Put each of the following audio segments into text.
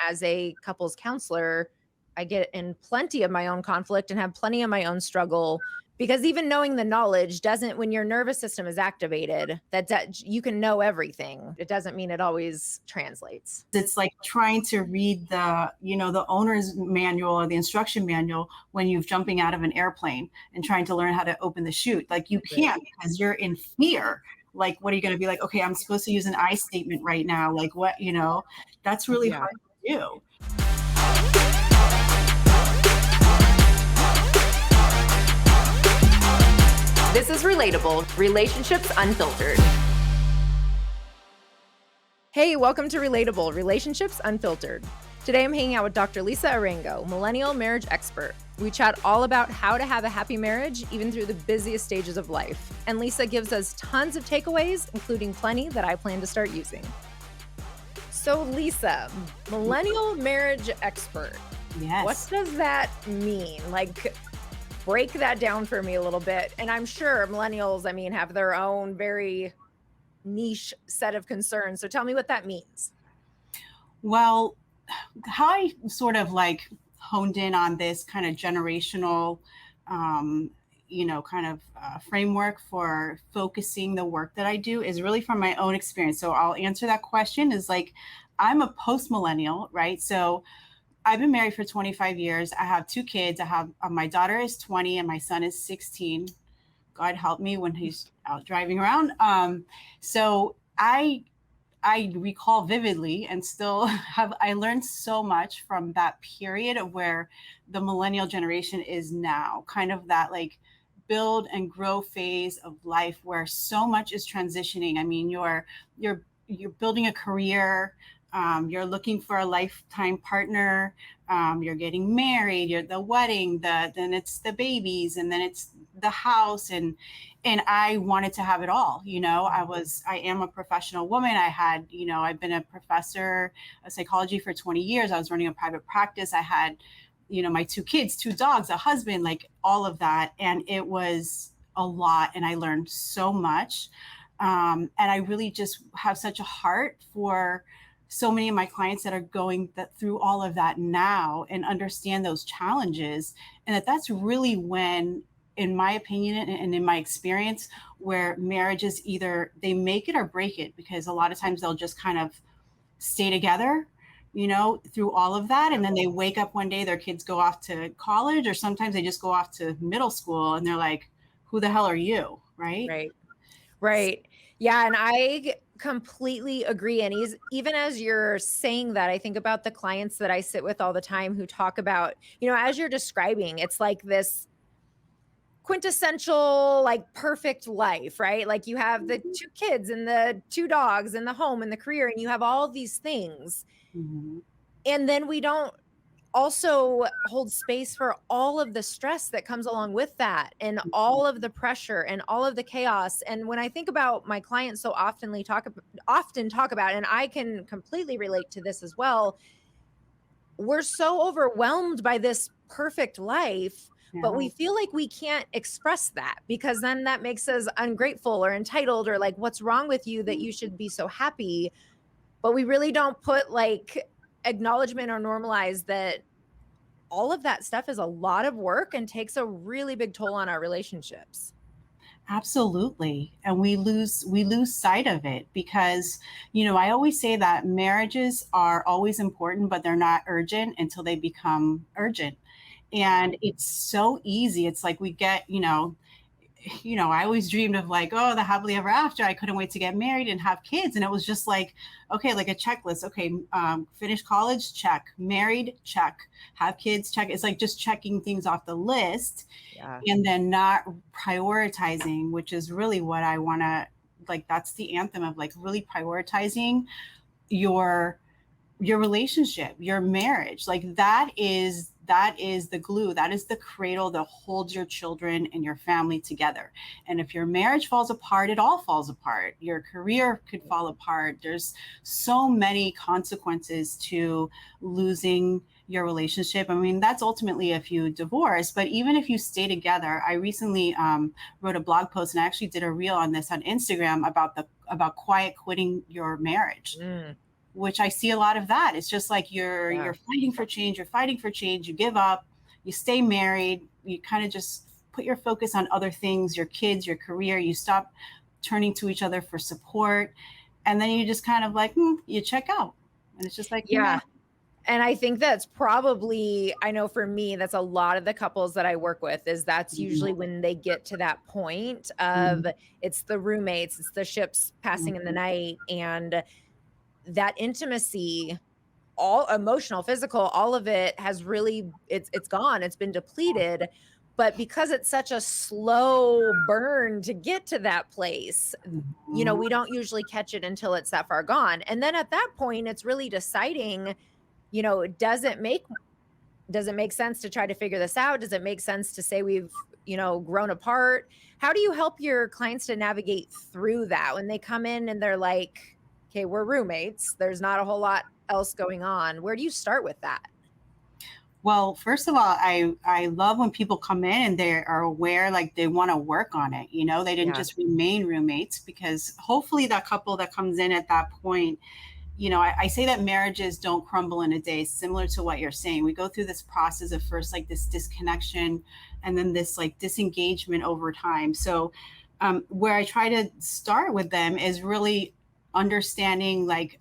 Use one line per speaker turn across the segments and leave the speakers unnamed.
as a couples counselor, I get in plenty of my own conflict and have plenty of my own struggle because even knowing the knowledge doesn't, when your nervous system is activated, that you can know everything. It doesn't mean it always translates.
It's like trying to read the owner's manual or the instruction manual when you're jumping out of an airplane and trying to learn how to open the chute. Like you can't because you're in fear. Like, what are you going to be like? Okay, I'm supposed to use an I statement right now. Like what, that's really
Yeah.
hard to do.
This is Relatable, Relationships Unfiltered. Hey, welcome to Relatable, Relationships Unfiltered. Today I'm hanging out with Dr. Lisa Arango, Millennial Marriage Expert. We chat all about how to have a happy marriage, even through the busiest stages of life. And Lisa gives us tons of takeaways, including plenty that I plan to start using. So Lisa, Millennial Marriage Expert.
Yes.
What does that mean? Like, break that down for me a little bit. And I'm sure millennials, have their own very niche set of concerns. So tell me what that means.
Well, how I sort of like honed in on this kind of generational, framework for focusing the work that I do is really from my own experience. So I'll answer that question is like, I'm a post-millennial, right? So I've been married for 25 years. I have two kids. I have my daughter is 20 and my son is 16. God help me when he's out driving around. So I recall vividly and still I learned so much from that period of where the millennial generation is now, kind of that like build and grow phase of life where so much is transitioning. I mean, you're building a career, you're looking for a lifetime partner, you're getting married, you're the wedding, then it's the babies, and then it's the house, and I wanted to have it all. I am a professional woman. I've been a professor of psychology for 20 years. I was running a private practice. I had, my two kids, two dogs, a husband, like all of that. And it was a lot. And I learned so much. And I really just have such a heart for so many of my clients that are going through all of that now and understand those challenges. And that's really when, in my opinion and in my experience, where marriages either they make it or break it, because a lot of times they'll just kind of stay together, through all of that. And then they wake up one day, their kids go off to college, or sometimes they just go off to middle school and they're like, who the hell are you? Right.
Right. Yeah. And I completely agree. And even as you're saying that, I think about the clients that I sit with all the time who talk about, as you're describing, it's like this quintessential, like perfect life, right? Like you have the two kids and the two dogs and the home and the career, and you have all these things.
Mm-hmm.
And then we don't also hold space for all of the stress that comes along with that, and all of the pressure and all of the chaos. And when I think about my clients so often talk about, and I can completely relate to this as well, we're so overwhelmed by this perfect life, but we feel like we can't express that because then that makes us ungrateful or entitled, or like, what's wrong with you that you should be so happy? But we really don't put like acknowledgement or normalize that all of that stuff is a lot of work and takes a really big toll on our relationships.
Absolutely. And we lose sight of it because, I always say that marriages are always important, but they're not urgent until they become urgent. And it's so easy. It's like we get, I always dreamed of like, oh, the happily ever after. I couldn't wait to get married and have kids. And it was just like, okay, like a checklist. Okay, finish college, check. Married, check. Have kids, check. It's like just checking things off the list.
Yeah.
And then not prioritizing, which is really what I want to, like, that's the anthem of like really prioritizing your relationship, your marriage. Like that is the glue, that is the cradle that holds your children and your family together. And if your marriage falls apart, it all falls apart. Your career could fall apart. There's so many consequences to losing your relationship. That's ultimately if you divorce, but even if you stay together. I recently wrote a blog post, and I actually did a reel on this on Instagram about quiet quitting your marriage. which I see a lot of that. It's just like you're
Yeah.
you're fighting for change, you give up, you stay married, you kind of just put your focus on other things, your kids, your career, you stop turning to each other for support, and then you just kind of like you check out, and it's just like
Yeah. And I think that's probably, I know for me, that's a lot of the couples that I work with, is that's usually when they get to that point of,
mhm,
it's the roommates, it's the ships passing in the
mhm,
night, and that intimacy, all emotional, physical, all of it has really, it's gone, it's been depleted. But because it's such a slow burn to get to that place,
mhm,
we don't usually catch it until it's that far gone. And then at that point, it's really deciding, does it make sense to try to figure this out? Does it make sense to say we've, grown apart? How do you help your clients to navigate through that when they come in and they're like, okay, we're roommates, there's not a whole lot else going on? Where do you start with that?
Well, first of all, I love when people come in and they are aware, like they want to work on it. They didn't
Yeah.
just remain roommates, because hopefully that couple that comes in at that point, I say that marriages don't crumble in a day, similar to what you're saying. We go through this process of first like this disconnection, and then this like disengagement over time. So, where I try to start with them is really understanding, like,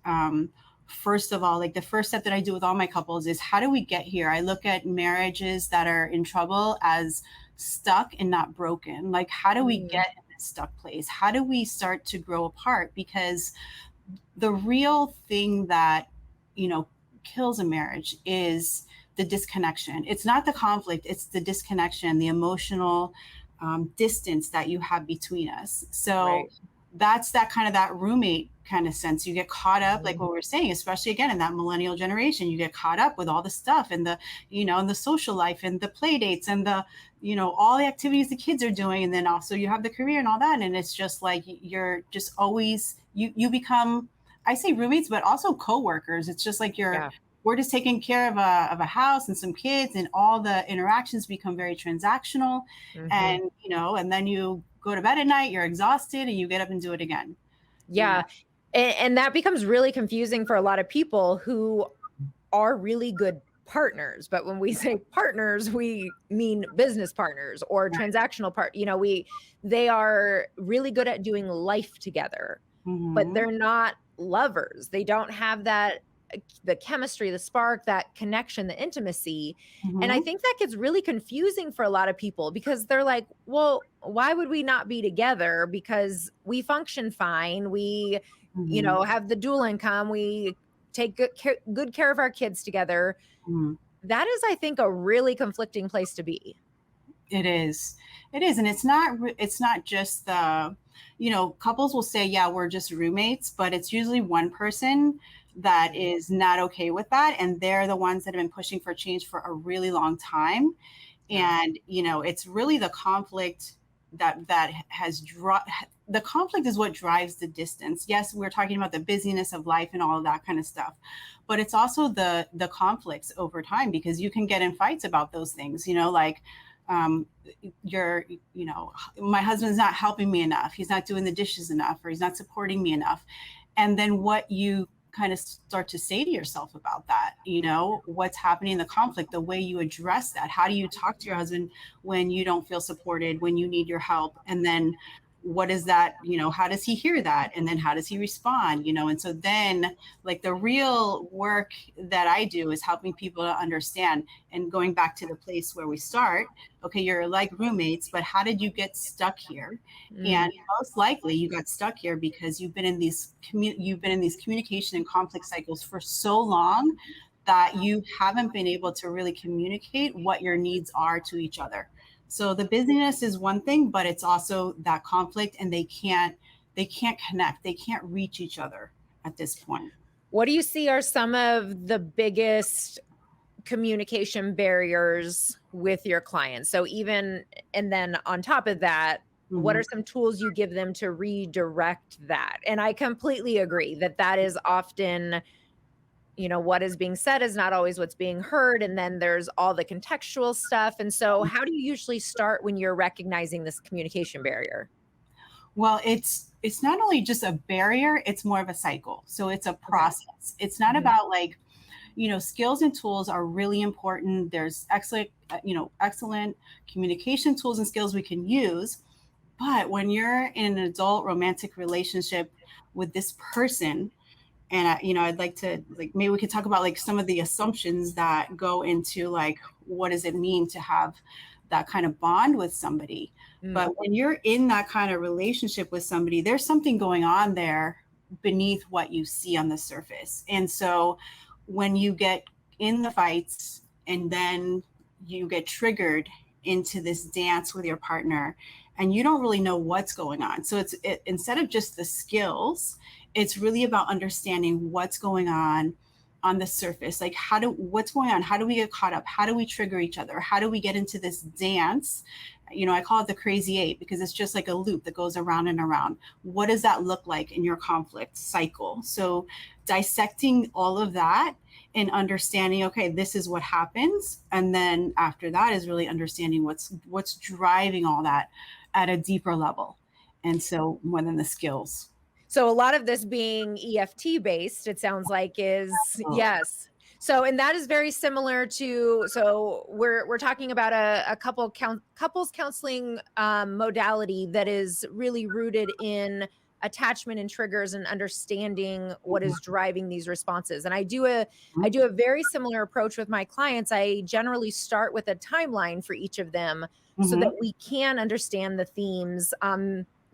first of all, like the first step that I do with all my couples is, how do we get here? I look at marriages that are in trouble as stuck and not broken. Like, how do we
Mm,
get in this stuck place? How do we start to grow apart? Because the real thing that you know kills a marriage is the disconnection. It's not the conflict, it's the disconnection, the emotional distance that you have between us. So
right.
that's that kind of that roommate kind of sense. You get caught up, like
Mhm.
what we're saying, especially again in that millennial generation, you get caught up with all the stuff, and and the social life, and the play dates, and the all the activities the kids are doing, and then also you have the career and all that, and it's just like you're just always, you become, I say roommates, but also coworkers. It's just like
Yeah.
we're just taking care of a house and some kids, and all the interactions become very transactional.
Mhm.
And then you go to bed at night, you're exhausted, and you get up and do it again. You know.
Yeah. And that becomes really confusing for a lot of people who are really good partners. But when we say partners, we mean business partners or
Right.
transactional they are really good at doing life together, but
Hmm.
they're not lovers. They don't have that, the chemistry, the spark, that connection, the intimacy. And I
Hmm.
think that gets really confusing for a lot of people because they're like, well, why would we not be together? Because we function fine. We,
Hmm.
have the dual income. We take good care of our kids together.
Hmm.
That is, I think, a really conflicting place to be.
It is. It is. And it's not just couples will say, yeah, we're just roommates, but it's usually one person that
Mhm.
is not okay with that. And they're the ones that have been pushing for change for a really long time.
Yeah.
And it's really the conflict that the conflict is what drives the distance. Yes, we're talking about the busyness of life and all of that kind of stuff, but it's also the conflicts over time, because you can get in fights about those things, like, um, you're my husband's not helping me enough, he's not doing the dishes enough, or he's not supporting me enough. And then what you kind of start to say to yourself about that, what's happening in the conflict, the way you address that, how do you talk to your husband when you don't feel supported, when you need your help, and then what is that, how does he hear that, and then how does he respond, and so then, like, the real work that I do is helping people to understand, and going back to the place where we start. Okay, you're like roommates, but how did you get stuck here?
Mm,
And most likely you got stuck here because you've been in these communication and conflict cycles for so long that you haven't been able to really communicate what your needs are to each other. So the busyness is one thing, but it's also that conflict, and they can't connect, they can't reach each other at this point.
what do you see are some of the biggest communication barriers with your clients? So even, and then on top of that, what are
Mhm.
some tools you give them to redirect that? And I completely agree that that is often, what is being said is not always what's being heard. And then there's all the contextual stuff. And so how do you usually start when you're recognizing this communication barrier?
Well, it's not only just a barrier, it's more of a cycle. So it's a
Okay.
process. It's not
Mhm.
about like, skills and tools are really important. There's excellent communication tools and skills we can use. But when you're in an adult romantic relationship with this person, and I'd like to, like, maybe we could talk about like some of the assumptions that go into like what does it mean to have that kind of bond with somebody.
Mm.
But when you're in that kind of relationship with somebody, there's something going on there beneath what you see on the surface. And so when you get in the fights and then you get triggered into this dance with your partner and you don't really know what's going on. So instead of just the skills, it's really about understanding what's going on the surface. Like what's going on? How do we get caught up? How do we trigger each other? How do we get into this dance? I call it the crazy eight because it's just like a loop that goes around and around. What does that look like in your conflict cycle? So dissecting all of that and understanding, okay, this is what happens. And then after that is really understanding what's driving all that at a deeper level. And so more than the skills.
So a lot of this being EFT based, it sounds like is
Oh,
yes. So and that is very similar to so we're talking about a couples counseling modality that is really rooted in attachment and triggers and understanding what is driving these responses. And I do a very similar approach with my clients. I generally start with a timeline for each of them so
mm-hmm,
that we can understand the themes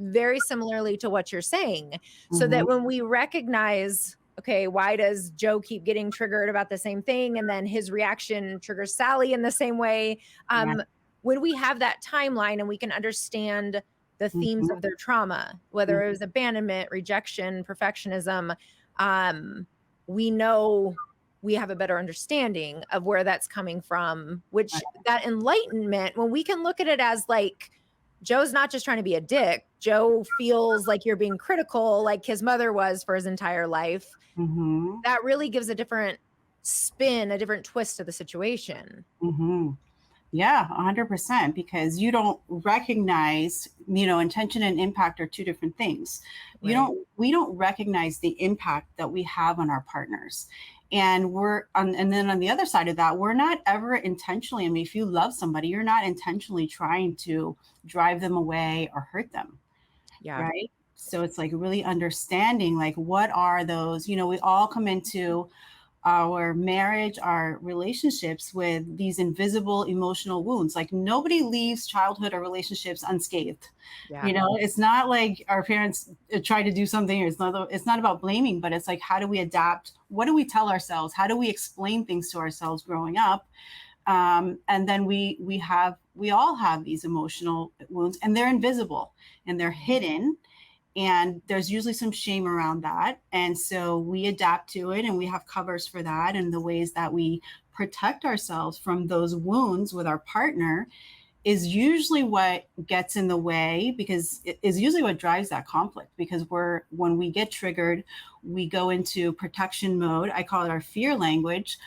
very similarly to what you're saying, so
mm-hmm,
that when we recognize, okay, why does Joe keep getting triggered about the same thing? And then his reaction triggers Sally in the same way.
right,
When we have that timeline and we can understand the themes
mm-hmm,
of their trauma, whether it was abandonment, rejection, perfectionism, um, we know we have a better understanding of where that's coming from, which that enlightenment, when we can look at it as like, Joe's not just trying to be a dick. Joe feels like you're being critical, like his mother was for his entire life.
mm-hmm,
That really gives a different spin, a different twist to the situation.
mm-hmm. Yeah, 100%, because you don't recognize, intention and impact are two different things.
Right.
We don't recognize the impact that we have on our partners. And and then on the other side of that, we're not ever intentionally, I mean, if you love somebody, you're not intentionally trying to drive them away or hurt them,
Yeah.
right? So it's like really understanding, like, what are those, we all come into our marriage, our relationships with these invisible emotional wounds. Like nobody leaves childhood or relationships unscathed.
Yeah.
It's not like our parents tried to do something, or it's not about blaming, but it's like, how do we adapt? What do we tell ourselves? How do we explain things to ourselves growing up? And then we all have these emotional wounds, and they're invisible and they're hidden, and there's usually some shame around that. And so we adapt to it, and we have covers for that, and the ways that we protect ourselves from those wounds with our partner is usually what gets in the way, because it is usually what drives that conflict. Because when we get triggered, we go into protection mode. I call it our fear language,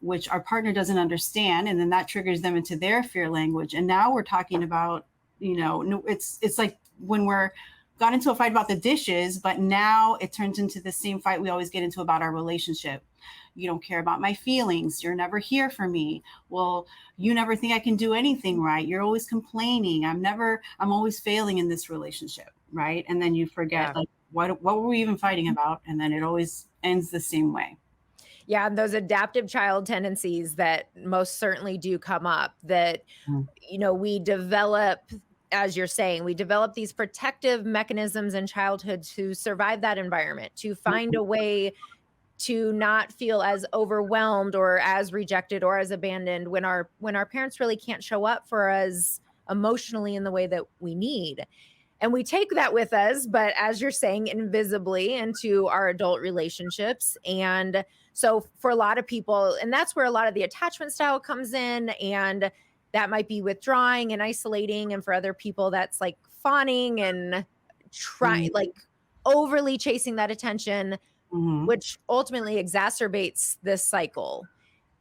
which our partner doesn't understand, and then that triggers them into their fear language. And now we're talking about, it's like when we're got into a fight about the dishes, but now it turns into the same fight we always get into about our relationship. You don't care about my feelings. You're never here for me. Well, you never think I can do anything right. You're always complaining. I'm always failing in this relationship. Right. And then you forget,
Yeah.
like, what were we even fighting about? And then it always ends the same way.
Yeah, and those adaptive child tendencies that most certainly do come up, that
Mm.
we develop, as you're saying, we develop these protective mechanisms in childhood to survive that environment, to find a way to not feel as overwhelmed or as rejected or as abandoned when our parents really can't show up for us emotionally in the way that we need. And we take that with us, but as you're saying, invisibly into our adult relationships. And so for a lot of people, and that's where a lot of the attachment style comes in, and that might be withdrawing and isolating. And for other people, that's like fawning and try
Mm-hmm.
like overly chasing that attention,
Mm-hmm.
which ultimately exacerbates this cycle.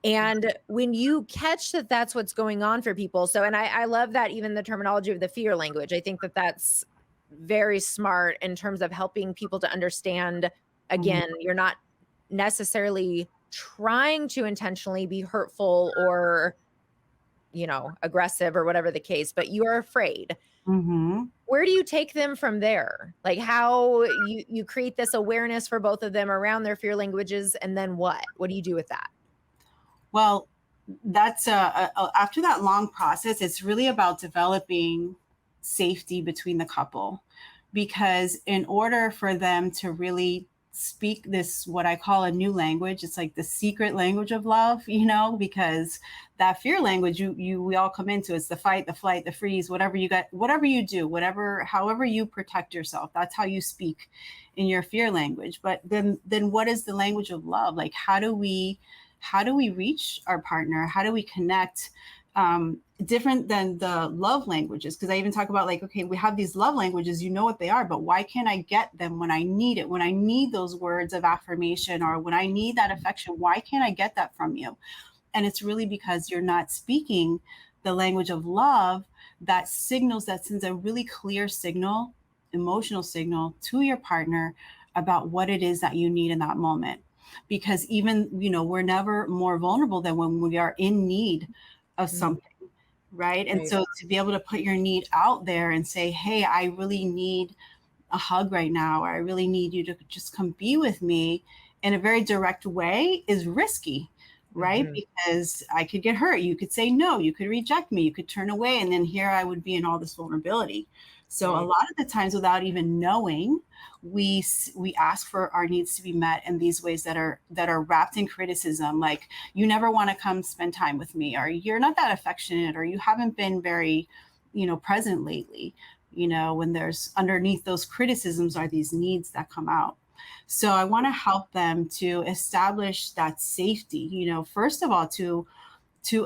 And when you catch that that's what's going on for people. So, and I love that, even the terminology of the fear language. I think that that's very smart in terms of helping people to understand.
Mhm.
Again, you're not necessarily trying to intentionally be hurtful or, aggressive or whatever the case, but you are afraid.
Mhm.
Where do you take them from there? Like, how you create this awareness for both of them around their fear languages, and then what? What do you do with that?
Well, that's after that long process, it's really about developing safety between the couple, because in order for them to really speak this, what I call a new language, it's like the secret language of love, because that fear language, we all come into, it's the fight, the flight, the freeze, whatever you got, whatever you do, however you protect yourself, that's how you speak in your fear language. But then what is the language of love? Like, how do we reach our partner? How do we connect? Different than the love languages, because I even talk about, like, okay, we have these love languages, you know what they are, but why can't I get them when I need it, when I need those words of affirmation, or when I need that affection? Why can't I get that from you? And it's really because you're not speaking the language of love that sends a really clear signal, emotional signal to your partner about what it is that you need in that moment. Because even, we're never more vulnerable than when we are in need of
Mm,
something, right? And
right.
so to be able to put your need out there and say, hey, I really need a hug right now, or I really need you to just come be with me in a very direct way, is risky, right?
Mhm.
Because I could get hurt. You could say no, you could reject me, you could turn away, and then here I would be in all this vulnerability. So a
Right.
lot of the times, without even knowing, we ask for our needs to be met in these ways that are wrapped in criticism, like, you never want to come spend time with me, or you're not that affectionate, or you haven't been very, present lately. When there's underneath those criticisms are these needs that come out. So I want to help them to establish that safety, first of all, to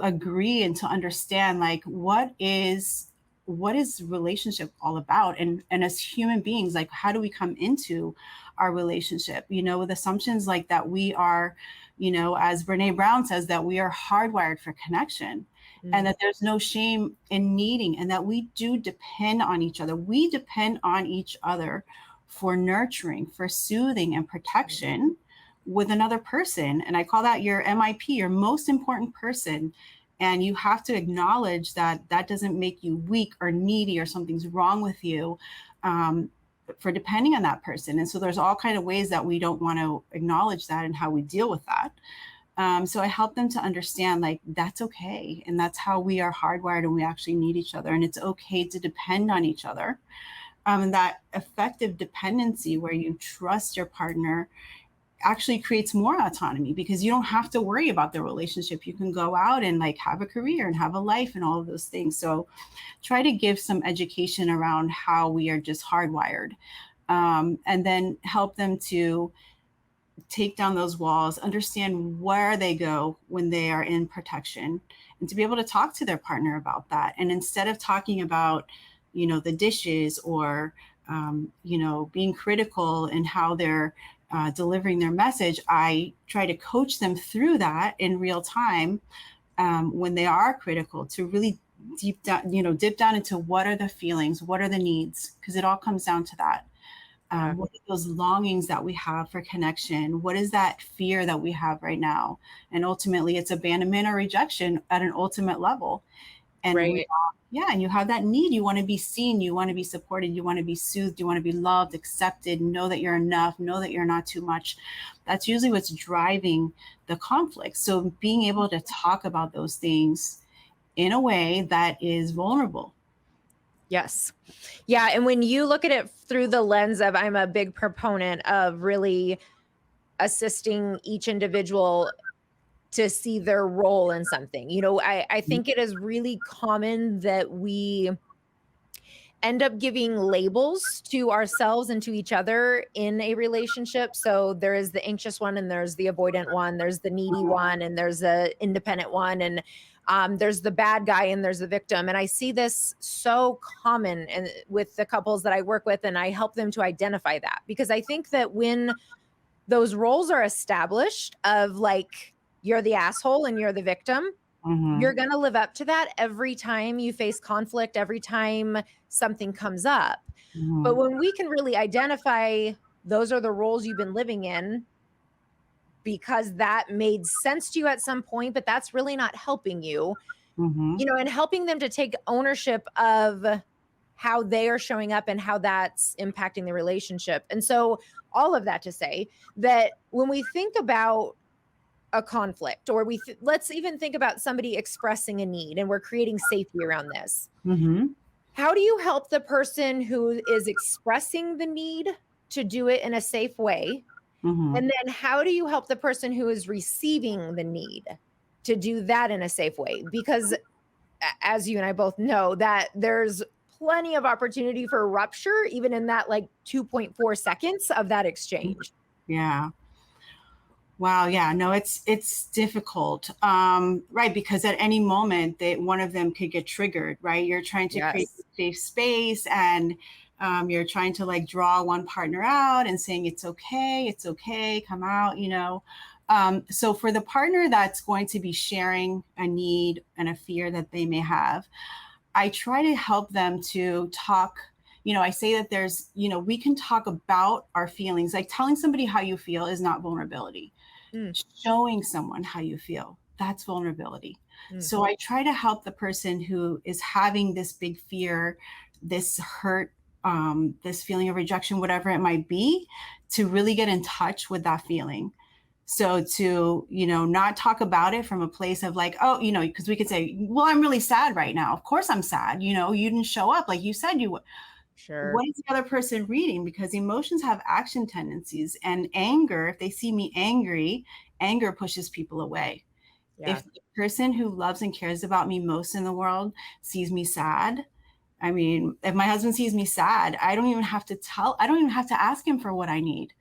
agree and to understand, like, what is relationship all about, and as human beings, like, how do we come into our relationship, with assumptions like that we are, as Brene Brown says, that we are hardwired for connection, and
Mm,
that there's no shame in needing, and that we do depend on each other. We depend on each other for nurturing, for soothing and
right.
protection with another person. And I call that your MIP, your most important person. And you have to acknowledge that that doesn't make you weak or needy or something's wrong with you, for depending on that person. And so there's all kind of ways that we don't want to acknowledge that and how we deal with that. So I help them to understand, like, that's okay. And that's how we are hardwired, and we actually need each other. And it's okay to depend on each other. And that effective dependency, where you trust your partner, actually creates more autonomy, because you don't have to worry about the relationship. You can go out and, like, have a career and have a life and all of those things. So try to give some education around how we are just hardwired, and then help them to take down those walls, understand where they go when they are in protection, and to be able to talk to their partner about that. And instead of talking about, the dishes, or, being critical in how they're delivering their message, I try to coach them through that in real time, when they are critical, to really dip down into what are the feelings, what are the needs, because it all comes down to that.
Yeah.
What are those longings that we have for connection? What is that fear that we have right now? And ultimately, it's abandonment or rejection at an ultimate level. And
Right.
yeah, and you have that need. You want to be seen, you want to be supported, you want to be soothed, you want to be loved, accepted, know that you're enough, know that you're not too much. That's usually what's driving the conflict. So being able to talk about those things in a way that is vulnerable.
Yes. Yeah, and when you look at it through the lens of, I'm a big proponent of really assisting each individual to see their role in something. I think it is really common that we end up giving labels to ourselves and to each other in a relationship. So there is the anxious one, and there's the avoidant one, there's the needy one, and there's the independent one, and there's the bad guy, and there's the victim. And I see this so common and with the couples that I work with, and I help them to identify that, because I think that when those roles are established of, like, you're the asshole and you're the victim,
Mm-hmm.
you're gonna live up to that every time you face conflict, every time something comes up. But
Mhm.
when we can really identify those are the roles you've been living in because that made sense to you at some point, but that's really not helping you,
Mhm.
and helping them to take ownership of how they are showing up and how that's impacting the relationship. And so, all of that to say that when we think about a conflict, or let's even think about somebody expressing a need and we're creating safety around this.
Mhm.
How do you help the person who is expressing the need to do it in a safe way?
Mhm.
And then how do you help the person who is receiving the need to do that in a safe way? Because as you and I both know, that there's plenty of opportunity for rupture, even in that like 2.4 seconds of that exchange.
Yeah. Wow, yeah, no, it's difficult, right? Because at any moment, one of them could get triggered, right? You're trying to create a
Yes.
safe space, and you're trying to like draw one partner out and saying it's okay, come out, you know. So for the partner that's going to be sharing a need and a fear that they may have, I try to help them to talk. I say that we can talk about our feelings. Like telling somebody how you feel is not vulnerability.
Mm,
Showing someone how you feel, that's vulnerability.
mm.
So I try to help the person who is having this big fear, this hurt, this feeling of rejection, whatever it might be, to really get in touch with that feeling. So to, not talk about it from a place of like, oh, because we could say, well, I'm really sad right now. Of course I'm sad. You didn't show up like you said you would.
Sure.
What is the other person reading? Because emotions have action tendencies, and anger, if they see me angry, anger pushes people away.
Yeah.
If the person who loves and cares about me most in the world sees me sad, I mean, if my husband sees me sad, I don't even have to ask him for what I need,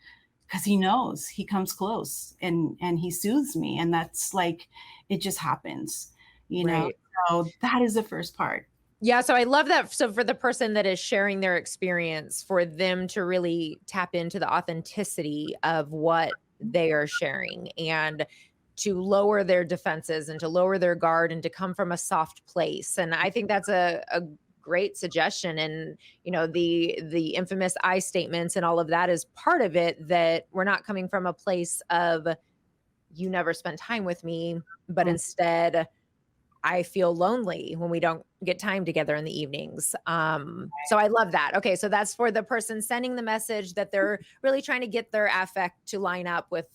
because he knows. He comes close and he soothes me. And that's like, it just happens, you know?
Right.
So that is the first part.
Yeah, so I love that. So for the person that is sharing their experience, for them to really tap into the authenticity of what they are sharing and to lower their defenses and to lower their guard and to come from a soft place. And I think that's a great suggestion. And the infamous I statements and all of that is part of it, that we're not coming from a place of you never spent time with me, but
Mm.
instead I feel lonely when we don't get time together in the evenings. So I love that. Okay, so that's for the person sending the message that they're really trying to get their affect to line up with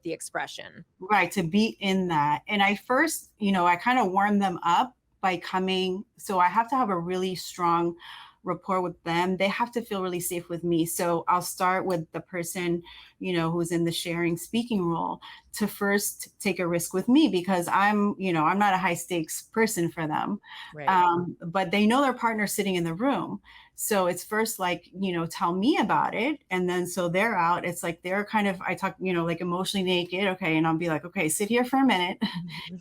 the expression.
Right, to be in that. And I first, I kind of warm them up by coming. So I have to have a really strong rapport with them. They have to feel really safe with me. So I'll start with the person, who's in the sharing speaking role, to first take a risk with me, because I'm not a high stakes person for them.
Right.
But they know their partner sitting in the room. So it's first like, tell me about it. And then so they're out. It's like they're kind of, I talk, like emotionally naked. Okay. And I'll be like, okay, sit here for a minute.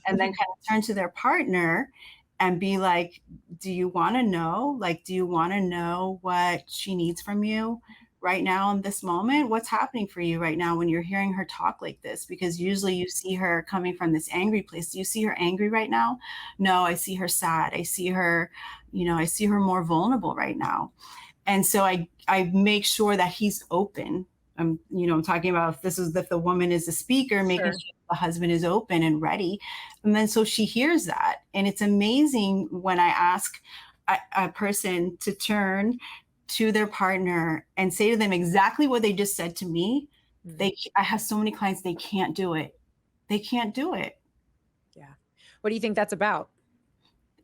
And then kind of turn to their partner and be like, do you want to know? Like, do you want to know what she needs from you right now in this moment? What's happening for you right now when you're hearing her talk like this? Because usually you see her coming from this angry place. Do you see her angry right now? No, I see her sad. I see her more vulnerable right now. And so I make sure that he's open. I'm talking about if the woman is the speaker, making
Sure.
sure the husband is open and ready. And then so she hears that. And it's amazing when I ask a person to turn to their partner and say to them exactly what they just said to me.
Mm,
I have so many clients, they can't do it. They can't do it.
yeah. What do you think that's about?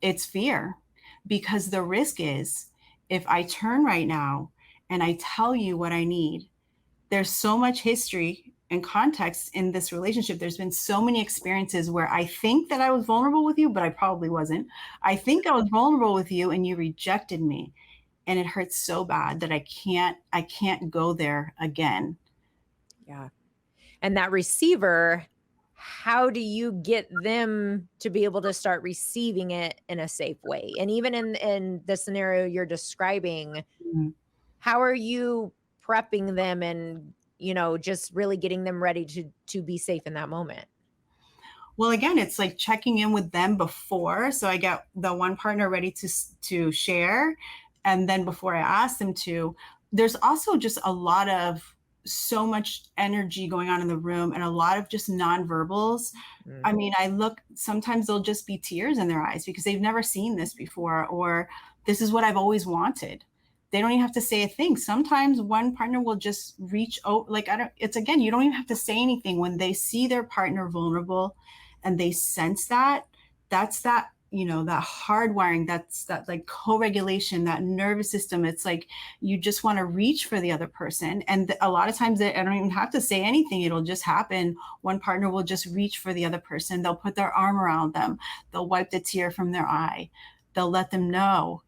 It's fear, because the risk is, if I turn right now and I tell you what I need, there's so much history and context in this relationship. There's been so many experiences where I think that I was vulnerable with you, but I probably wasn't. I think I was vulnerable with you and you rejected me. And it hurts so bad that I can't go there again.
Yeah. And that receiver, how do you get them to be able to start receiving it in a safe way? And even in the scenario you're describing,
Mhm.
how are you prepping them and, just really getting them ready to be safe in that moment?
Well, again, it's like checking in with them before. So I get the one partner ready to share, And then before I ask them to, there's also just a lot of so much energy going on in the room and a lot of just nonverbals.
Mm.
I mean, I look, sometimes there'll just be tears in their eyes because they've never seen this before, or this is what I've always wanted. They don't even have to say a thing. Sometimes one partner will just reach out, like, it's again, you don't even have to say anything. When they see their partner vulnerable and they sense that, that's that, that hardwiring, that's that like co-regulation, that nervous system. It's like you just want to reach for the other person. And a lot of times I don't even have to say anything. It'll just happen. One partner will just reach for the other person. They'll put their arm around them. They'll wipe the tear from their eye. They'll let them know,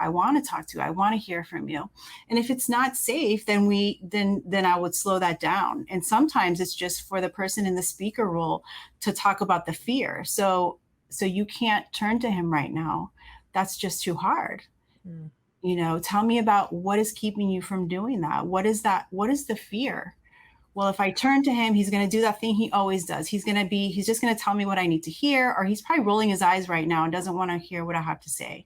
I want to talk to you. I want to hear from you. And if it's not safe, then I would slow that down. And sometimes it's just for the person in the speaker role to talk about the fear. So you can't turn to him right now. That's just too hard. Mm. Tell me about what is keeping you from doing that. What is that? What is the fear? Well, if I turn to him, he's going to do that thing he always does. He's just going to tell me what I need to hear, or he's probably rolling his eyes right now and doesn't want to hear what I have to say.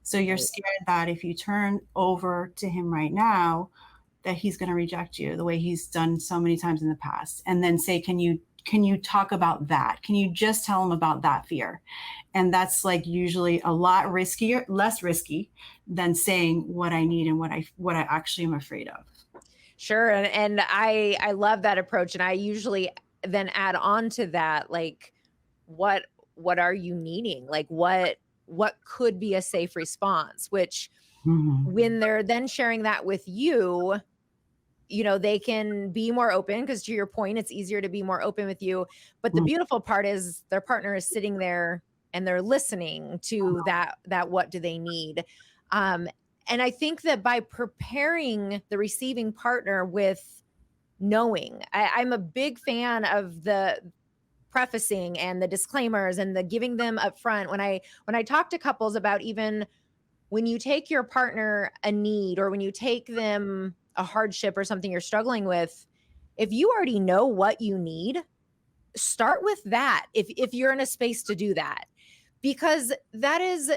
So you're scared that if you turn over to him right now, that he's going to reject you the way he's done so many times in the past. And then say, can you talk about that? Can you just tell him about that fear? And that's like usually a lot less risky than saying what I need and what I actually am afraid of.
Sure. And I love that approach. And I usually then add on to that, like, what are you needing? Like what could be a safe response, which when they're then sharing that with you, they can be more open, because to your point, it's easier to be more open with you. But the beautiful part is their partner is sitting there and they're listening to that what do they need? And I think that by preparing the receiving partner with knowing, I'm a big fan of the prefacing and the disclaimers and the giving them up front. When I talk to couples about, even when you take your partner a need, or when you take them a hardship or something you're struggling with, if you already know what you need, start with that if you're in a space to do that, because that is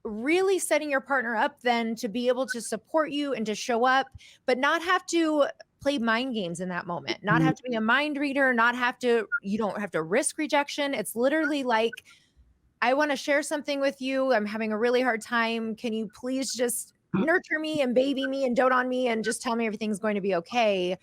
really setting your partner up then to be able to support you and to show up, but not have to play mind games in that moment, not have to be a mind reader, you don't have to risk rejection. It's literally like, I want to share something with you. I'm having a really hard time. Can you please just nurture me and baby me and dote on me and just tell me everything's going to be okay?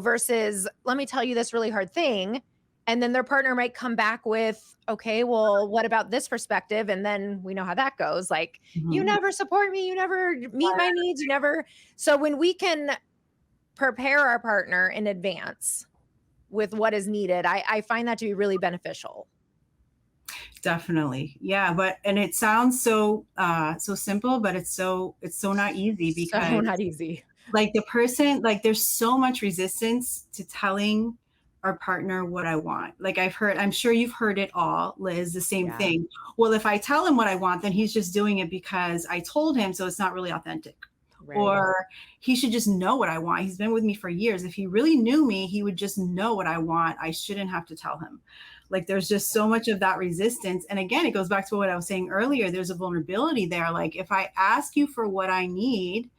Versus, let me tell you this really hard thing. And then their partner might come back with, okay, well, what about this perspective? And then we know how that goes. Like, you never support me. You never meet my needs. You never. So when we can prepare our partner in advance with what is needed, I find that to be really beneficial.
Definitely. Yeah. And it sounds so simple, but it's so not easy, because
so not easy.
Like the person, like there's so much resistance to telling our partner what I want. Like I'm sure you've heard it all, Liz, the same thing. Well, if I tell him what I want, then he's just doing it because I told him, so it's not really authentic. Right. Or he should just know what I want. He's been with me for years. If he really knew me, he would just know what I want. I shouldn't have to tell him. Like there's just so much of that resistance. And again, it goes back to what I was saying earlier. There's a vulnerability there. Like if I ask you for what I need,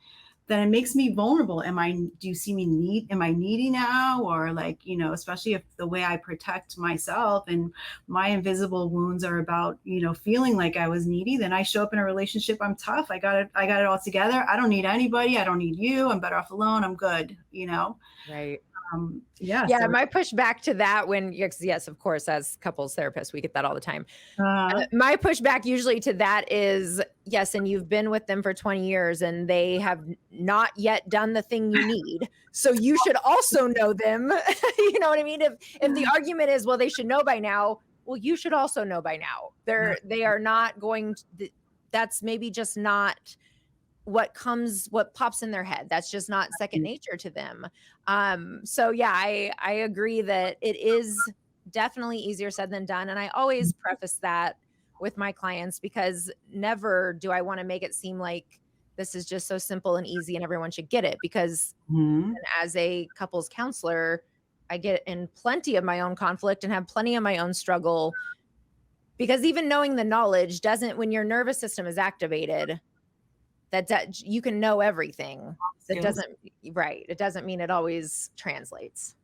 then it makes me vulnerable. Do you see me am I needy now? Or like, especially if the way I protect myself and my invisible wounds are about, feeling like I was needy, then I show up in a relationship, I'm tough. I got it all together. I don't need anybody. I don't need you. I'm better off alone. I'm good,
Right.
Yeah.
So. My pushback to that yes, of course, as couples therapists, we get that all the time. My pushback usually to that is, yes, and you've been with them for 20 years and they have not yet done the thing you need. So you should also know them. You know what I mean? If the argument is, well, they should know by now, well, you should also know by now. They are not going to, that's maybe just not what pops in their head. That's just not second nature to them. So yeah, I agree that it is definitely easier said than done. And I always preface that with my clients, because never do I want to make it seem like this is just so simple and easy and everyone should get it. Because as a couples counselor, I get in plenty of my own conflict and have plenty of my own struggle, because even knowing the knowledge doesn't, when your nervous system is activated, you can know everything. That
Skills.
doesn't, right. It doesn't mean it always translates.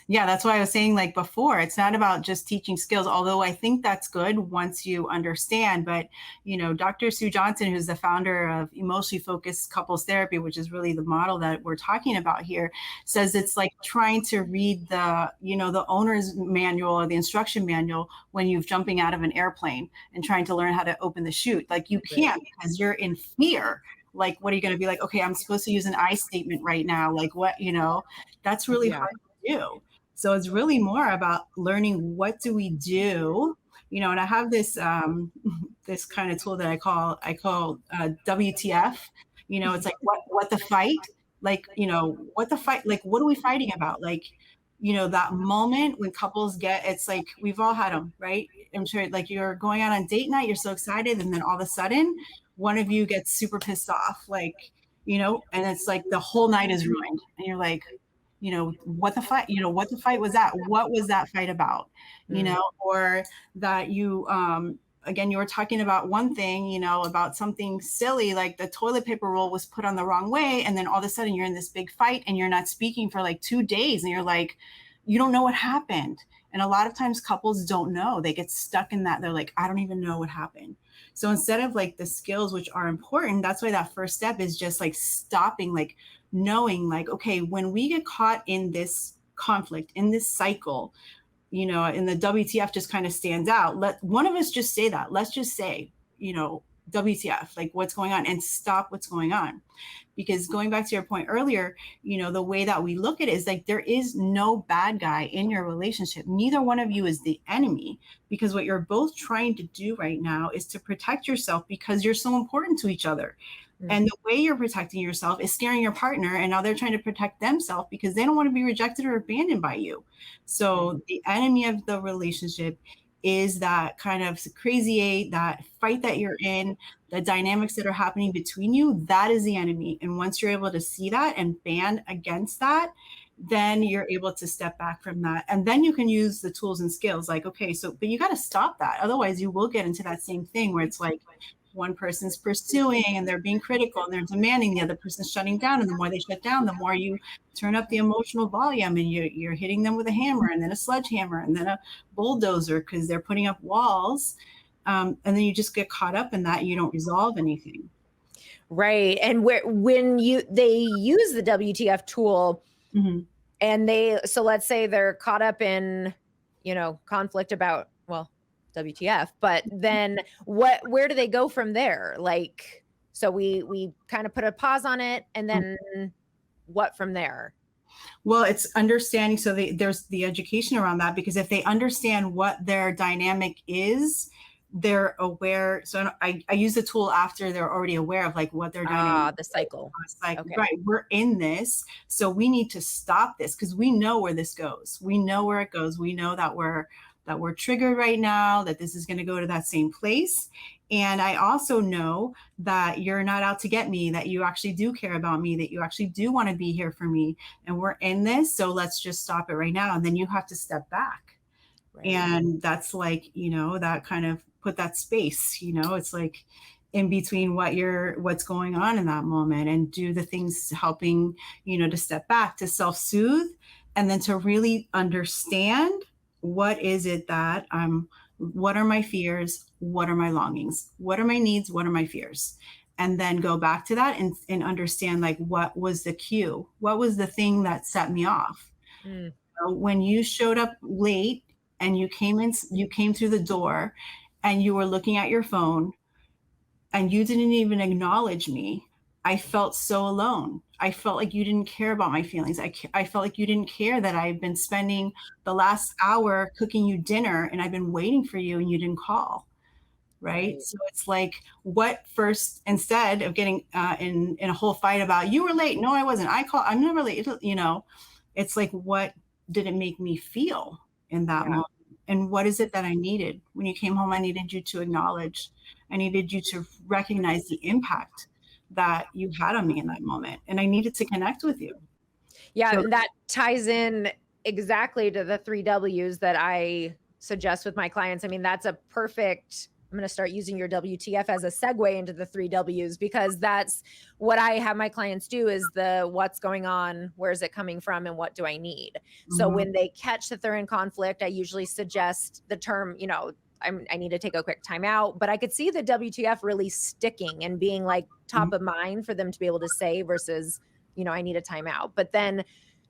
Yeah, that's why I was saying, like before, it's not about just teaching skills, although I think that's good once you understand. But, Dr. Sue Johnson, who's the founder of emotionally focused couples therapy, which is really the model that we're talking about here, says it's like trying to read the owner's manual or the instruction manual when you're jumping out of an airplane and trying to learn how to open the chute. Like you can't, because you're in fear. Like, what are you going to be like? Okay, I'm supposed to use an I statement right now. Like what, that's really hard to do. So it's really more about learning, what do we do, and I have this this kind of tool that I call WTF. It's like what the fight, like what the fight, like what are we fighting about, like that moment when couples get, it's like we've all had them, right? I'm sure, like you're going out on date night, you're so excited, and then all of a sudden one of you gets super pissed off, like and it's like the whole night is ruined, and you're like, what the fight, what the fight was that? What was that fight about? Or that you, again, you were talking about one thing, about something silly, like the toilet paper roll was put on the wrong way. And then all of a sudden you're in this big fight and you're not speaking for like 2 days. And you're like, you don't know what happened. And a lot of times couples don't know, they get stuck in that. They're like, I don't even know what happened. So instead of like the skills, which are important, that's why that first step is just like stopping, like knowing, like, okay, when we get caught in this conflict, in this cycle, and the WTF just kind of stands out. Let one of us just say that. Let's just say, WTF, like what's going on, and stop what's going on. Because going back to your point earlier, the way that we look at it is like there is no bad guy in your relationship. Neither one of you is the enemy, because what you're both trying to do right now is to protect yourself because you're so important to each other. And the way you're protecting yourself is scaring your partner, and now they're trying to protect themselves because they don't want to be rejected or abandoned by you. So the enemy of the relationship is that kind of crazy, that fight that you're in, the dynamics that are happening between you. That is the enemy. And once you're able to see that and band against that, then you're able to step back from that. And then you can use the tools and skills, like, okay, so, but you got to stop that. Otherwise you will get into that same thing where it's like, one person's pursuing and they're being critical and they're demanding, the other person's shutting down. And the more they shut down, the more you turn up the emotional volume, and you're hitting them with a hammer and then a sledgehammer and then a bulldozer because they're putting up walls. And then you just get caught up in that. You don't resolve anything.
Right. And when they use the WTF tool, and so let's say they're caught up in, conflict about, well, WTF, but then where do they go from there? Like, so we kind of put a pause on it, and then what from there?
Well, it's understanding. So there's the education around that, because if they understand what their dynamic is, they're aware. So I use the tool after they're already aware of like what their dynamic
the cycle.
is. Like,
okay.
Right, we're in this, so we need to stop this because we know where this goes. We know where it goes. We know that we're triggered right now, that this is going to go to that same place. And I also know that you're not out to get me, that you actually do care about me, that you actually do want to be here for me. And we're in this, so let's just stop it right now. And then you have to step back. Right. And that's like, that kind of put that space, it's like in between what's going on in that moment, and do the things helping, to step back, to self-soothe, and then to really understand what is it that what are my fears? What are my longings? What are my needs? What are my fears? And then go back to that and understand, like, what was the cue? What was the thing that set me off? When you showed up late and you came through the door and you were looking at your phone and you didn't even acknowledge me, I felt so alone. I felt like you didn't care about my feelings. I felt like you didn't care that I've been spending the last hour cooking you dinner and I've been waiting for you and you didn't call. Right. So it's like, what first, instead of getting in a whole fight about you were late. No, I wasn't. I'm never late. It's like, what did it make me feel in that moment? And what is it that I needed? When you came home, I needed you to acknowledge. I needed you to recognize the impact that you had on me in that moment. And I needed to connect with you.
Yeah. So, and that ties in exactly to the 3 W's that I suggest with my clients. I mean, that's a perfect I'm going to start using your WTF as a segue into the 3 Ws, because that's what I have my clients do, is the what's going on, where's it coming from, and what do I need? So
Mhm.
when they catch that they're in conflict, I usually suggest the term, I need to take a quick time out, but I could see the WTF really sticking and being like top
Mhm.
of mind for them to be able to say versus, I need a timeout. But then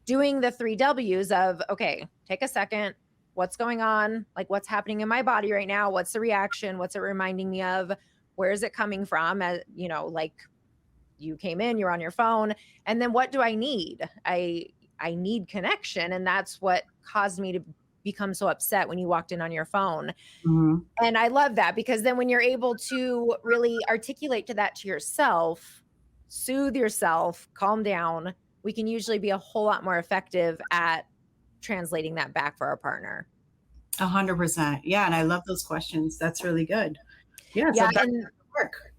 doing the 3 Ws of, okay, take a second, what's going on, like what's happening in my body right now, what's the reaction, what's it reminding me of, where is it coming from, like you came in, you're on your phone, and then what do I need? I need connection, and that's what caused me to become so upset when you walked in on your phone.
Mhm.
And I love that, because then when you're able to really articulate to that to yourself, soothe yourself, calm down, we can usually be a whole lot more effective at translating that back for our partner.
100%. Yeah, and I love those questions. That's really good. Yeah, so
Yeah,
that's
and
work.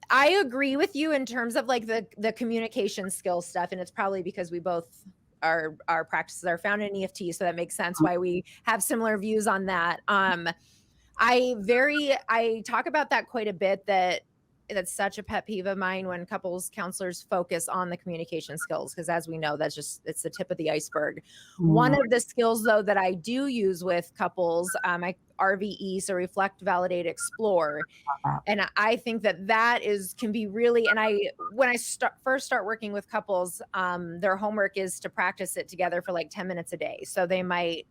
I agree with you in terms of like the communication skill stuff, and it's probably because we both our practices are found in EFT, so that makes sense why we have similar views on that. I talk about that quite a bit, that's such a pet peeve of mine when couples counselors focus on the communication skills, because as we know, it's the tip of the iceberg. One
Mhm.
of the skills though that I do use with couples, I RVE, so reflect, validate, explore. And I think that can be really, and when I first start working with couples, their homework is to practice it together for like 10 minutes a day. So they might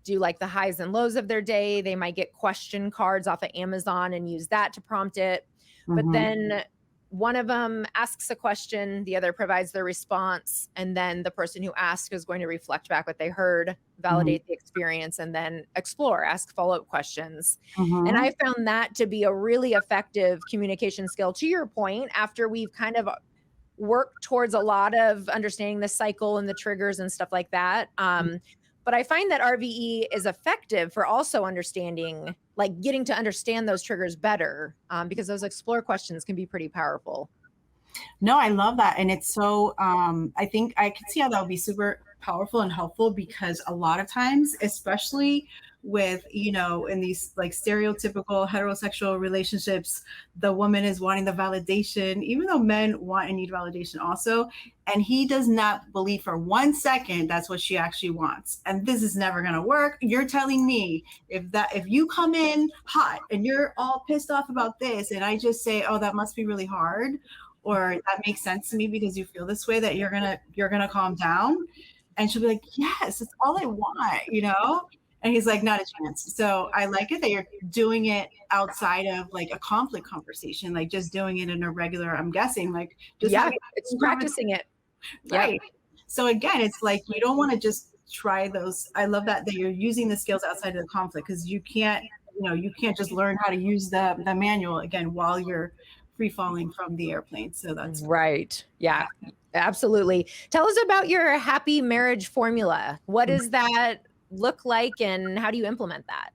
do like the highs and lows of their day. They might get question cards off of Amazon and use that to prompt it. But
Mhm.
then one of them asks a question, the other provides their response, and then the person who asked is going to reflect back what they heard,
Mhm.
validate the experience, and then explore, ask follow-up questions. And
Mhm.
I found that to be a really effective communication skill. To your point, after we've kind of worked towards a lot of understanding the cycle and the triggers and stuff like that. But I find that RVE is effective for also understanding, like getting to understand those triggers better, because those explore questions can be pretty powerful.
No, I love that. And it's so, I think I can see how that would be super powerful and helpful because a lot of times, especially with, in these like stereotypical heterosexual relationships, the woman is wanting the validation, even though men want and need validation also. And he does not believe for 1 second that's what she actually wants. And this is never going to work. You're telling me if you come in hot and you're all pissed off about this, and I just say, oh, that must be really hard, or that makes sense to me because you feel this way, that you're gonna calm down. And she'll be like, yes, it's all I want. And he's like, not a chance. So I like it that you're doing it outside of like a conflict conversation, like just doing it in a regular, I'm guessing, like just
Yeah,
having
it's
a conversation.
practicing it. Yep.
Right. So again, it's like you don't want to just try those. I love that you're using the skills outside of the conflict, because you can't just learn how to use the manual again while you're free falling from the airplane. So that's
Right. Yeah, absolutely. Tell us about your happy marriage formula. What does that look like, and how do you implement that?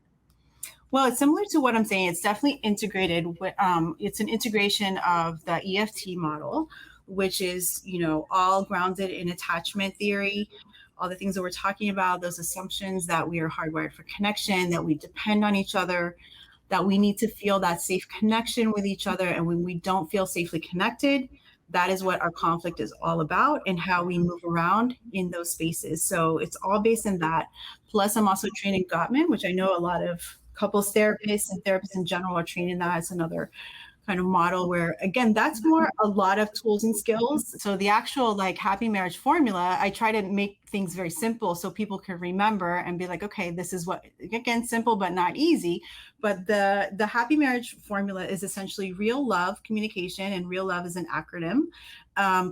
well, it's similar to what I'm saying. It's definitely integrated with, it's an integration of the EFT model, which is, all grounded in attachment theory, all the things that we're talking about, those assumptions that we are hardwired for connection, that we depend on each other, that we need to feel that safe connection with each other. And when we don't feel safely connected, that is what our conflict is all about and how we move around in those spaces. So it's all based in that. Plus, I'm also trained in Gottman, which I know a lot of couples therapists and therapists in general are trained in that. It's another kind of model where, again, that's more a lot of tools and skills. So the actual like happy marriage formula, I try to make things very simple so people can remember and be like, okay, this is what, again, simple but not easy. But the happy marriage formula is essentially real love communication, and real love is an acronym,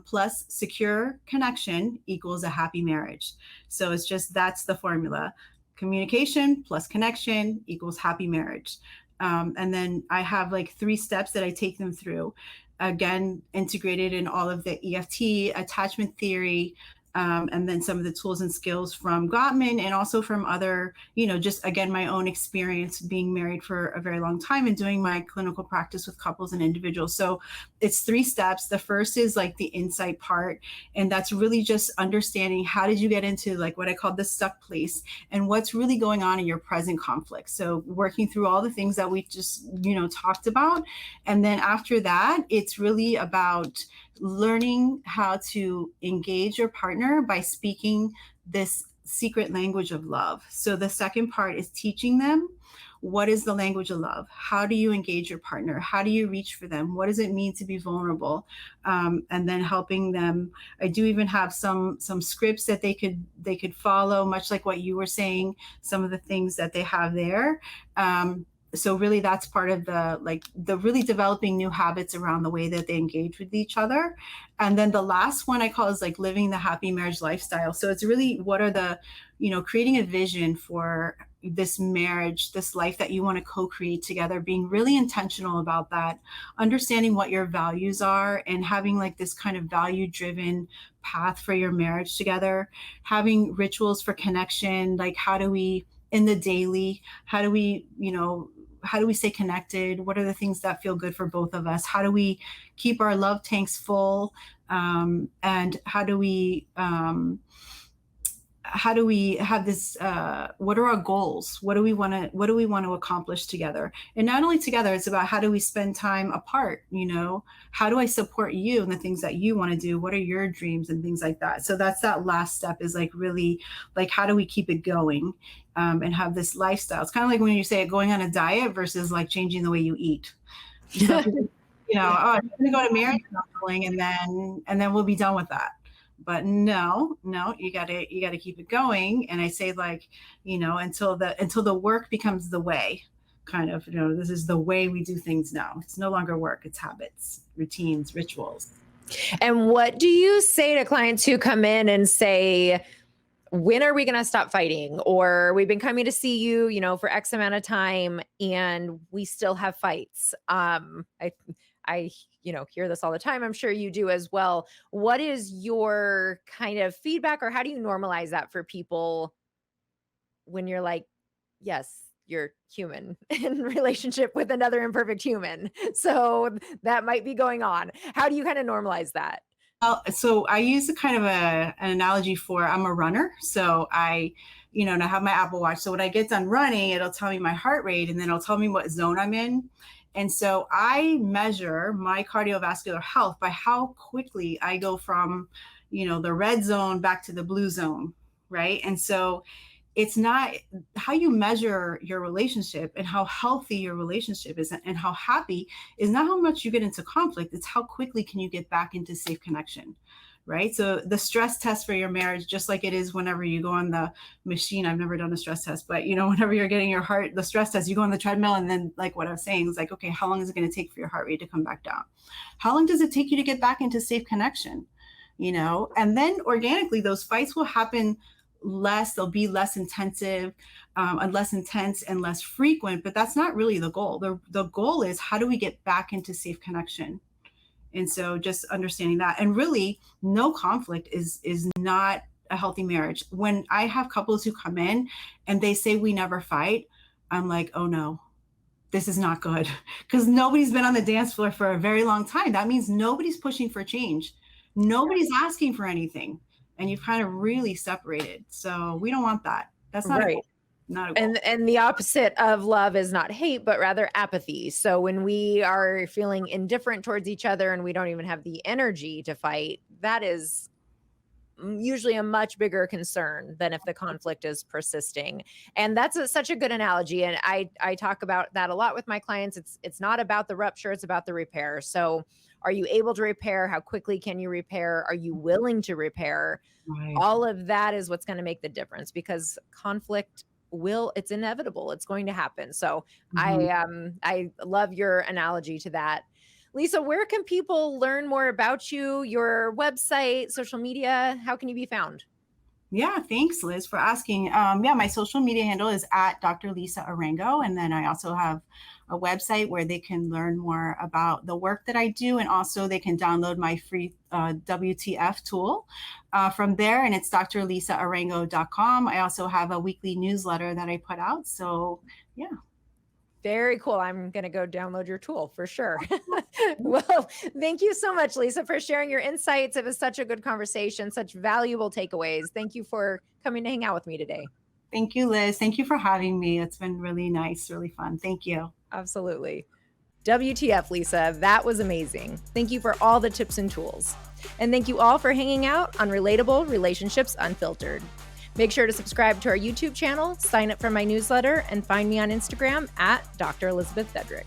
plus secure connection equals a happy marriage. So it's just, that's the formula. Communication plus connection equals happy marriage. And then I have like 3 steps that I take them through, again, integrated in all of the EFT, attachment theory, and then some of the tools and skills from Gottman, and also from other, just again, my own experience being married for a very long time and doing my clinical practice with couples and individuals. So it's 3 steps. The first is like the insight part, and that's really just understanding how did you get into like what I call the stuck place and what's really going on in your present conflict. So working through all the things that we just, talked about. And then after that, it's really about learning how to engage your partner by speaking this secret language of love. So the second part is teaching them what is the language of love. How do you engage your partner? How do you reach for them? What does it mean to be vulnerable? And then helping them. I do even have some scripts that they could follow, much like what you were saying. Some of the things that they have there. So really that's part of the really developing new habits around the way that they engage with each other. And then the last one I call is like living the happy marriage lifestyle. So it's really what are the, creating a vision for this marriage, this life that you want to co-create together, being really intentional about that, understanding what your values are and having like this kind of value-driven path for your marriage together, having rituals for connection, like how do we, in the daily, how do we stay connected? What are the things that feel good for both of us? How do we keep our love tanks full? And how do we have this, what are our goals? What do we want to accomplish together? And not only together, it's about how do we spend time apart? How do I support you in the things that you want to do? What are your dreams and things like that? So that's that last step, is like really like, how do we keep it going? And have this lifestyle. It's kind of like when you say going on a diet versus like changing the way you eat. So, I'm going to go to marriage counseling and then we'll be done with that. But no, you gotta keep it going. And I say like, until the work becomes the way, kind of, this is the way we do things now. It's no longer work, it's habits, routines, rituals.
And what do you say to clients who come in and say, when are we going to stop fighting? Or we've been coming to see you, for X amount of time and we still have fights. I hear this all the time. I'm sure you do as well. What is your kind of feedback, or how do you normalize that for people when you're like, yes, you're human in relationship with another imperfect human. So that might be going on. How do you kind of normalize that?
So I use a kind of an analogy for, I'm a runner. So I have my Apple Watch. So when I get done running, it'll tell me my heart rate and then it'll tell me what zone I'm in. And so I measure my cardiovascular health by how quickly I go from, the red zone back to the blue zone. Right. And so it's not how you measure your relationship and how healthy your relationship is and how happy is not how much you get into conflict. It's how quickly can you get back into safe connection, right? So the stress test for your marriage, just like it is whenever you go on the machine, I've never done a stress test, but whenever you're getting your heart, the stress test, you go on the treadmill and then like what I was saying is like, okay, how long is it going to take for your heart rate to come back down? How long does it take you to get back into safe connection? And then organically those fights will happen less, they'll be less intensive, and less intense and less frequent, but that's not really the goal. The goal is how do we get back into safe connection? And so just understanding that, and really no conflict is not a healthy marriage. When I have couples who come in and they say we never fight, I'm like, oh no, this is not good, because nobody's been on the dance floor for a very long time. That means nobody's pushing for change. Nobody's asking for anything. And you've kind of really separated. So we don't want that. That's not
right.
Not a goal.
And the opposite of love is not hate, but rather apathy. So when we are feeling indifferent towards each other and we don't even have the energy to fight, that is usually a much bigger concern than if the conflict is persisting. And that's such a good analogy. And I talk about that a lot with my clients. It's not about the rupture, it's about the repair. So are you able to repair? How quickly can you repair? Are you willing to repair?
Right.
All of that is what's going to make the difference, because conflict it's inevitable. It's going to happen. So I love your analogy to that. Lisa, where can people learn more about you, your website, social media? How can you be found?
Yeah, thanks, Liz, for asking. Yeah, my social media handle is at Dr. Lisa Arango. And then I also have a website where they can learn more about the work that I do. And also they can download my free WTF tool from there. And it's drlisaarango.com. I also have a weekly newsletter that I put out. So, yeah.
Very cool. I'm going to go download your tool for sure. Well, thank you so much, Lisa, for sharing your insights. It was such a good conversation, such valuable takeaways. Thank you for coming to hang out with me today.
Thank you, Liz. Thank you for having me. It's been really nice, really fun. Thank you.
Absolutely. WTF, Lisa. That was amazing. Thank you for all the tips and tools. And thank you all for hanging out on Relatable Relationships Unfiltered. Make sure to subscribe to our YouTube channel, sign up for my newsletter, and find me on Instagram at Dr. Elizabeth Fedrick.